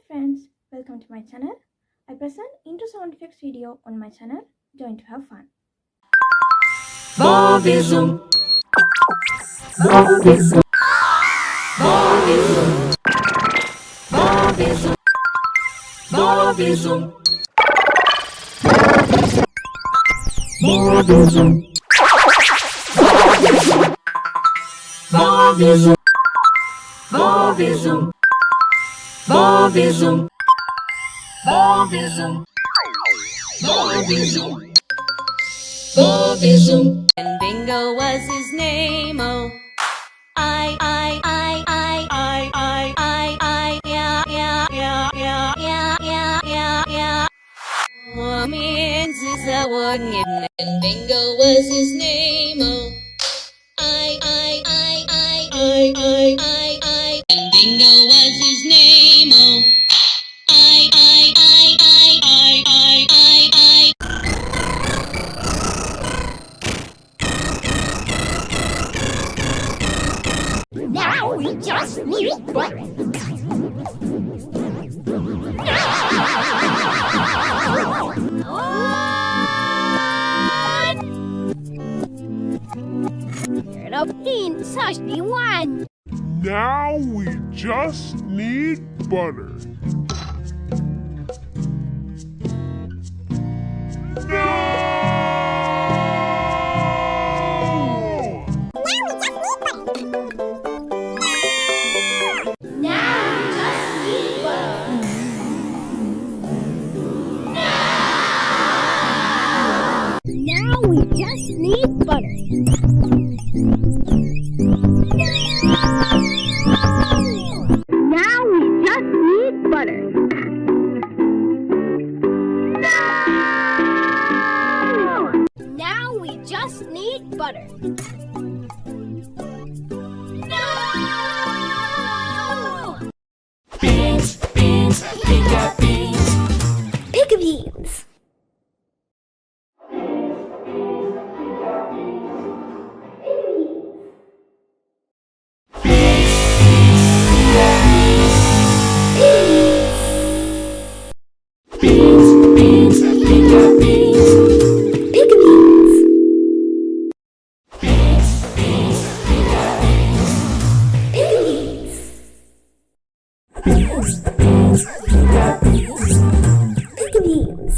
friends, welcome to my channel. I present intro sound effects video on my channel. Join to have fun. Bobism. Bobism. Bobism. Bobism. Bobism. Bobism. Bobism. Bobism. Bobism. Bobism. Bobism. Bobism. And Bingo was his name, oh. Yeah. Oh, means is a one, and Bingo was his name, oh. And Bingo was his name, oh. Now we just need butter. You're the bean saucy one. Now we just need butter. Now we just need butter. Now we just need butter. Now we just need butter. Beans, beans, pika beans. Pick beans. Beans, beans, pika beans. Pick beans. Beans, beans, pika beans. Pick beans. Beans, beans, pika beans. Pick beans.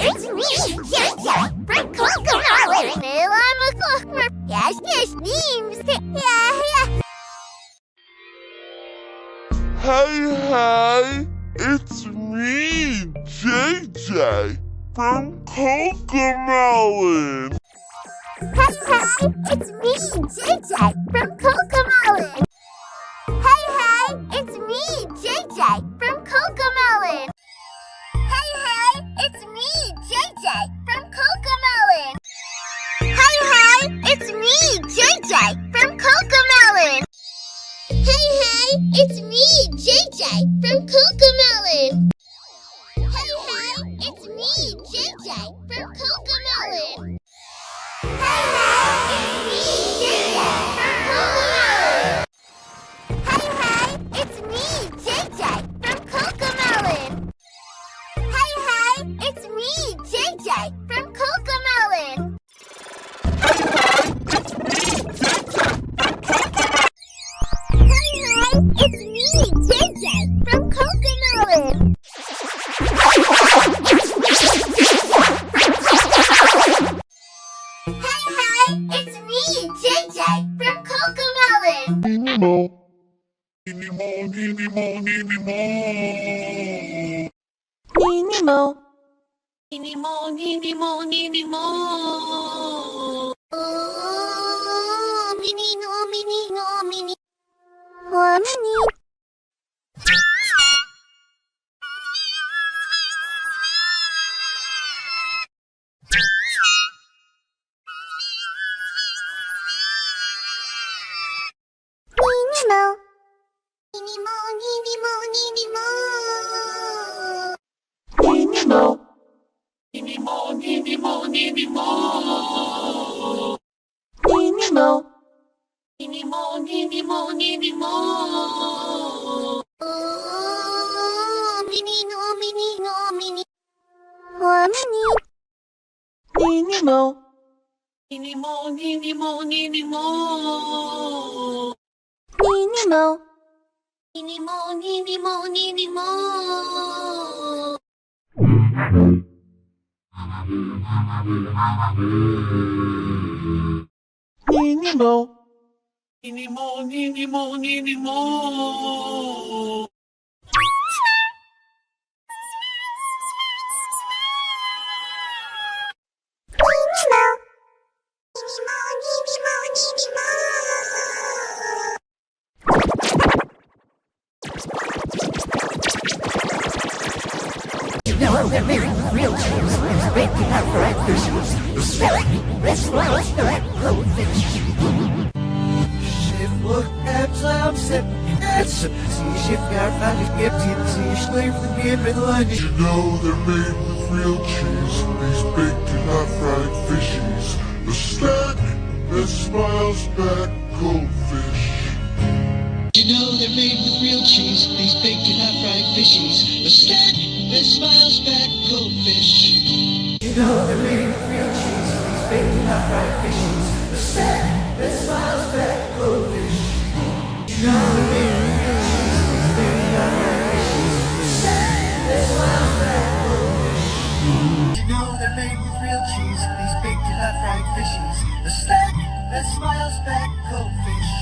It's me, Jaja, from CoComelon. Well, I'm a clockwork. Yes, names. Yeah. Hey, it's me, JJ, from CoComelon. Hey, it's me, JJ, from CoComelon. Hey, it's me, JJ, from CoComelon. Hey, it's me, JJ, from CoComelon. Hey, it's me, JJ, from CoComelon. Hey, it's me, JJ, from CoComelon. Hey, it's me, JJ, from CoComelon. It's me, JJ, from CoComelon. Hey, it's me, JJ, from CoComelon. Hey, it's me, JJ, from CoComelon. It's me, JJ, from CoComelon. Oh, mini. Oh, mini. Oh, mini. mo. Nini mo, nini mo, nini mo. Nini mo. Nini mo, nini mo, nini mo. Nini mo. Nini mo, nini mo, nini mo. Real cheese, baking out for fishes. The spirit, let's roll the goldfish. Shift look at some sip, that's see shift got found to get it, see slave the beer with lunch. You know they're made with real cheese, these baked and hot fried fishies. The snack that smiles back, Goldfish. You know they're made with real cheese, these baked and hot fried fishies. The snack that smiles back, Goldfish. You know they're made with real cheese, these baking hot fried fishies. The snack that smiles back, Goldfish. You know they're made with real cheese, these baking hot fried fishies. The snack that smiles back, Goldfish. You know they're made with real cheese, these baked and hot fried fishies. The snack that smiles back, Goldfish.